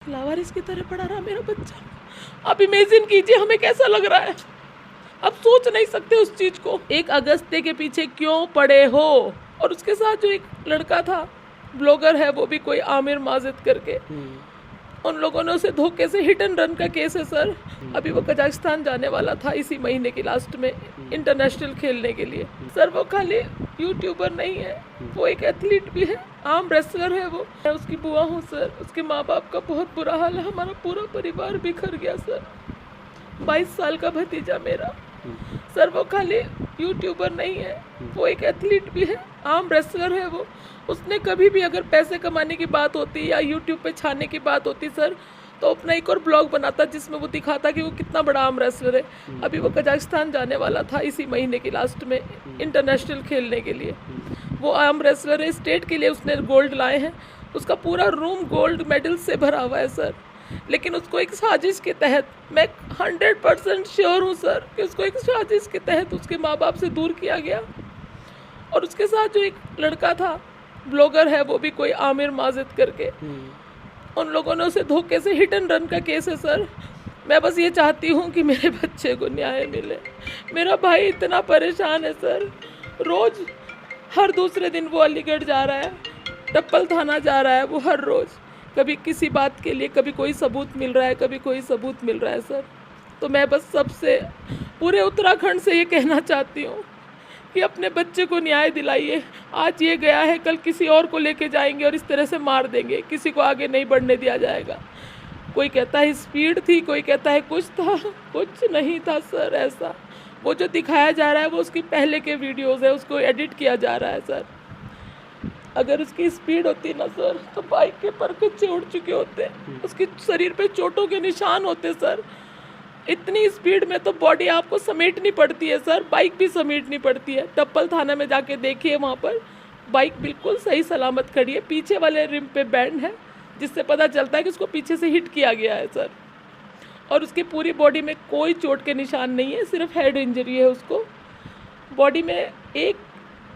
लावारिस की तरह पड़ा रहा मेरा बच्चा। आप इमेजिन कीजिए हमें कैसा लग रहा है। आप सोच नहीं सकते उस चीज को। 1 अगस्त के पीछे क्यों पड़े हो। और उसके साथ जो एक लड़का था, ब्लॉगर है, वो भी कोई आमिर माजिद करके, उन लोगों ने उसे धोखे से हिट एंड रन का केस है सर। अभी वो कजाकिस्तान जाने वाला था इसी महीने की लास्ट में इंटरनेशनल खेलने के लिए। सर वो खाली यूट्यूबर नहीं है, वो एक एथलीट भी है, आर्म रेसलर है वो। मैं उसकी बुआ हूँ सर। उसके माँ बाप का बहुत बुरा हाल है। हमारा पूरा परिवार बिखर गया सर। 22 साल का भतीजा मेरा। सर वो खाली यूट्यूबर नहीं है, वो एक एथलीट भी है, आर्म रेसलर है वो। उसने कभी भी अगर पैसे कमाने की बात होती या यूट्यूब पे छाने की बात होती सर, तो अपना एक और ब्लॉग बनाता जिसमें वो दिखाता कि वो कितना बड़ा आर्म रेसलर है। अभी वो कजाकिस्तान जाने वाला था इसी महीने की लास्ट में इंटरनेशनल खेलने के लिए। वो आर्म रेसलर है, स्टेट के लिए उसने गोल्ड लाए हैं। उसका पूरा रूम गोल्ड मेडल से भरा हुआ है सर। लेकिन उसको एक साजिश के तहत, मैं 100% श्योर हूँ सर कि उसको एक साजिश के तहत उसके माँ बाप से दूर किया गया। और उसके साथ जो एक लड़का था, ब्लॉगर है, वो भी कोई आमिर माजिद करके, उन लोगों ने उसे धोखे से हिट एंड रन का केस है सर। मैं बस ये चाहती हूँ कि मेरे बच्चे को न्याय मिले। मेरा भाई इतना परेशान है सर। रोज हर दूसरे दिन वो अलीगढ़ जा रहा है, टप्पल थाना जा रहा है वो हर रोज़। कभी किसी बात के लिए, कभी कोई सबूत मिल रहा है, कभी कोई सबूत मिल रहा है सर। तो मैं बस सबसे, पूरे उत्तराखंड से ये कहना चाहती हूँ कि अपने बच्चे को न्याय दिलाइए। आज ये गया है, कल किसी और को लेके जाएंगे और इस तरह से मार देंगे। किसी को आगे नहीं बढ़ने दिया जाएगा। कोई कहता है स्पीड थी, कोई कहता है कुछ था, कुछ नहीं था सर ऐसा। वो जो दिखाया जा रहा है वो उसकी पहले के वीडियोज़ है, उसको एडिट किया जा रहा है सर। अगर उसकी स्पीड होती ना सर, तो बाइक के परखच्चे उड़ चुके होते, उसके शरीर पे चोटों के निशान होते सर। इतनी स्पीड में तो बॉडी आपको समेटनी पड़ती है सर, बाइक भी समेटनी पड़ती है। टप्पल थाना में जाके देखिए, वहाँ पर बाइक बिल्कुल सही सलामत खड़ी है, पीछे वाले रिम पे बैंड है, जिससे पता चलता है कि उसको पीछे से हिट किया गया है सर। और उसकी पूरी बॉडी में कोई चोट के निशान नहीं है, सिर्फ हेड इंजरी है उसको। बॉडी में एक,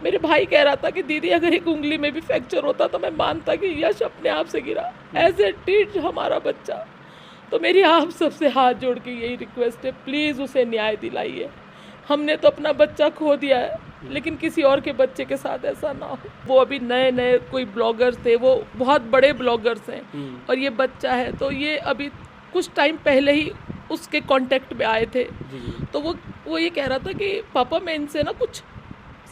मेरे भाई कह रहा था कि दीदी अगर एक उंगली में भी फ्रैक्चर होता तो मैं मानता कि यश अपने आप से गिरा, एज ए टीच हमारा बच्चा। तो मेरी आप सबसे हाथ जोड़ के यही रिक्वेस्ट है, प्लीज़ उसे न्याय दिलाइए। हमने तो अपना बच्चा खो दिया है, लेकिन किसी और के बच्चे के साथ ऐसा ना हो। वो अभी नए नए कोई ब्लॉगर्स थे, वो बहुत बड़े ब्लॉगर्स हैं, और ये बच्चा है, तो ये अभी कुछ टाइम पहले ही उसके कांटेक्ट में आए थे। तो वो ये कह रहा था कि पापा मैं इनसे ना कुछ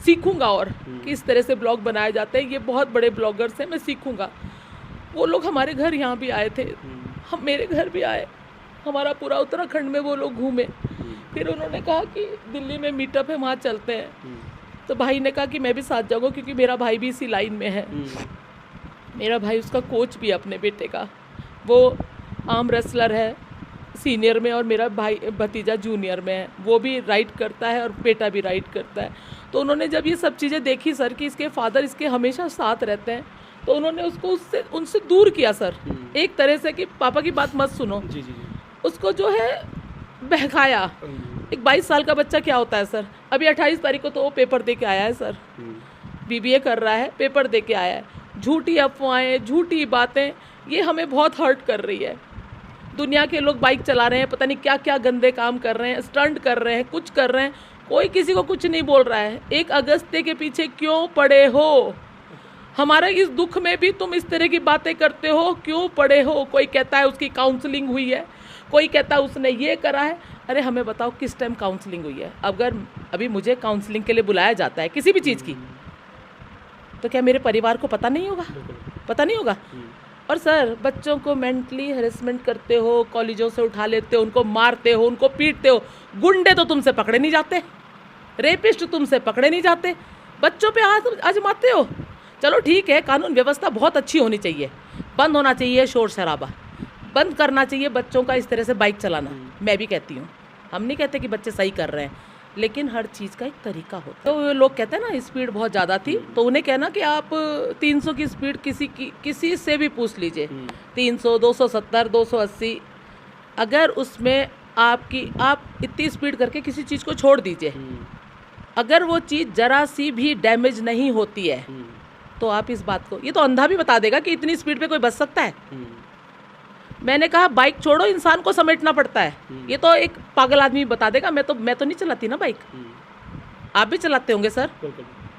सीखूंगा, और कि इस तरह से ब्लॉग बनाए जाते हैं, ये बहुत बड़े ब्लॉगर्स हैं, मैं सीखूंगा। वो लोग हमारे घर यहाँ भी आए थे, हम मेरे घर भी आए, हमारा पूरा उत्तराखंड में वो लोग घूमे। फिर उन्होंने कहा कि दिल्ली में मीटअप है, वहाँ चलते हैं। तो भाई ने कहा कि मैं भी साथ जाऊँगा, क्योंकि मेरा भाई भी इसी लाइन में है। मेरा भाई उसका कोच भी है अपने बेटे का, वो आर्म रेसलर है सीनियर में, और मेरा भाई भतीजा जूनियर में है, वो भी राइड करता है और बेटा भी राइड करता है। तो उन्होंने जब ये सब चीज़ें देखी सर कि इसके फादर इसके हमेशा साथ रहते हैं, तो उन्होंने उसको उनसे दूर किया सर, एक तरह से कि पापा की बात मत सुनो। जी जी जी। उसको जो है बहकाया। एक 22 साल का बच्चा क्या होता है सर। अभी 28 तारीख को तो वो पेपर दे के आया है सर, BBA कर रहा है, पेपर दे के आया है। झूठी अफवाहें, झूठी बातें, ये हमें बहुत हर्ट कर रही है। दुनिया के लोग बाइक चला रहे हैं, पता नहीं क्या क्या गंदे काम कर रहे हैं, स्टंट कर रहे हैं, कुछ कर रहे हैं, कोई किसी को कुछ नहीं बोल रहा है। 1 अगस्त के पीछे क्यों पड़े हो। हमारे इस दुख में भी तुम इस तरह की बातें करते हो, क्यों पड़े हो। कोई कहता है उसकी काउंसलिंग हुई है, कोई कहता है उसने ये करा है। अरे हमें बताओ किस टाइम काउंसलिंग हुई है। अगर अभी मुझे काउंसलिंग के लिए बुलाया जाता है किसी भी चीज़ की, तो क्या मेरे परिवार को पता नहीं होगा? पता नहीं होगा। और सर बच्चों को मेंटली हैरेसमेंट करते हो, कॉलेजों से उठा लेते हो, उनको मारते हो, उनको पीटते हो। गुंडे तो तुमसे पकड़े नहीं जाते, रेपिस्ट तुमसे पकड़े नहीं जाते, बच्चों पे हाथ आजमाते हो। चलो ठीक है, कानून व्यवस्था बहुत अच्छी होनी चाहिए, बंद होना चाहिए शोर शराबा, बंद करना चाहिए बच्चों का इस तरह से बाइक चलाना। मैं भी कहती हूँ, हम नहीं कहते कि बच्चे सही कर रहे हैं, लेकिन हर चीज़ का एक तरीका होता है। तो लोग कहते हैं ना स्पीड बहुत ज़्यादा थी, तो उन्हें कहना कि आप 300 की स्पीड किसी से भी पूछ लीजिए, 300, 270, 280, अगर उसमें आप इतनी स्पीड करके किसी चीज़ को छोड़ दीजिए, अगर वो चीज़ ज़रा सी भी डैमेज नहीं होती है, तो आप इस बात को, ये तो अंधा भी बता देगा कि इतनी स्पीड पे कोई बच सकता है। मैंने कहा बाइक छोड़ो, इंसान को समेटना पड़ता है। ये तो एक पागल आदमी बता देगा, मैं तो नहीं चलाती ना बाइक। आप भी चलाते होंगे सर।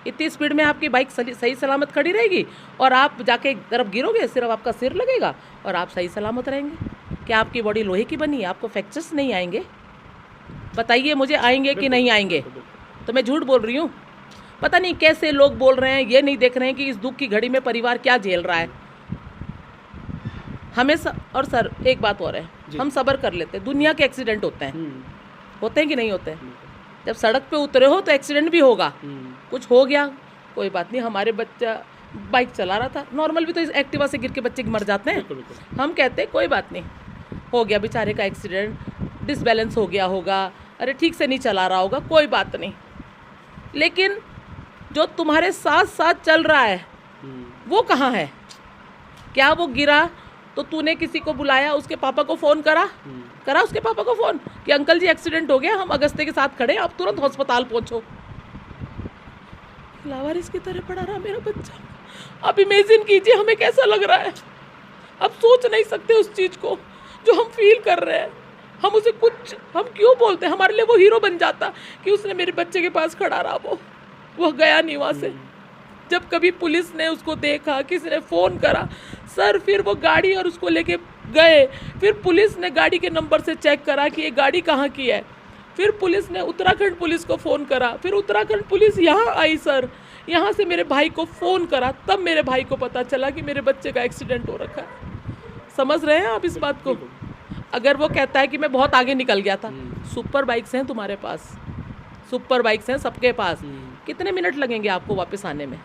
इतनी स्पीड में आपकी बाइक सही सलामत खड़ी रहेगी और आप जाके एक तरफ गिरोगे, सिर्फ आपका सिर लगेगा और आप सही सलामत रहेंगे। क्या आपकी बॉडी लोहे की बनी है? आपको फ्रैक्चर्स नहीं आएंगे? बताइए मुझे, आएंगे कि नहीं आएंगे? तो मैं झूठ बोल रही हूँ? पता नहीं कैसे लोग बोल रहे हैं, ये नहीं देख रहे हैं कि इस दुख की घड़ी में परिवार क्या झेल रहा है। हमें और सर एक बात और है, हम सब्र कर लेते हैं। दुनिया के एक्सीडेंट होते हैं कि नहीं होते हैं? जब सड़क पे उतरे हो तो एक्सीडेंट भी होगा। कुछ हो गया कोई बात नहीं, हमारे बच्चा बाइक चला रहा था, नॉर्मल भी तो इस एक्टिवा से गिर के बच्चे मर जाते हैं। हम कहते हैं कोई बात नहीं, हो गया बेचारे का एक्सीडेंट, डिसबैलेंस हो गया होगा, अरे ठीक से नहीं चला रहा होगा, कोई बात नहीं। लेकिन जो तुम्हारे साथ साथ चल रहा है वो कहाँ है? क्या वो गिरा तो तूने किसी को बुलाया, उसके पापा को फ़ोन करा उसके पापा को फ़ोन कि अंकल जी एक्सीडेंट हो गया, हम अगस्ते के साथ खड़े, आप तुरंत अस्पताल पहुंचो। लावारिस की तरह पड़ा रहा मेरा बच्चा। अब इमेजिन कीजिए हमें कैसा लग रहा है। अब सोच नहीं सकते उस चीज़ को जो हम फील कर रहे हैं। हम उसे कुछ, हम क्यों बोलते हैं? हमारे लिए वो हीरो बन जाता कि उसने मेरे बच्चे के पास खड़ा रहा, वो गया नहीं वहाँ से। जब कभी पुलिस ने उसको देखा, किसी ने फ़ोन करा सर, फिर वो गाड़ी और उसको लेके गए, फिर पुलिस ने गाड़ी के नंबर से चेक करा कि ये गाड़ी कहाँ की है, फिर पुलिस ने उत्तराखंड पुलिस को फ़ोन करा, फिर उत्तराखंड पुलिस यहाँ आई सर, यहाँ से मेरे भाई को फ़ोन करा, तब मेरे भाई को पता चला कि मेरे बच्चे का एक्सीडेंट हो रखा है। समझ रहे हैं आप इस बात को? अगर वो कहता है कि मैं बहुत आगे निकल गया था, सुपर बाइक्स हैं तुम्हारे पास, सुपर बाइक्स हैं सबके पास, कितने मिनट लगेंगे आपको वापस आने में?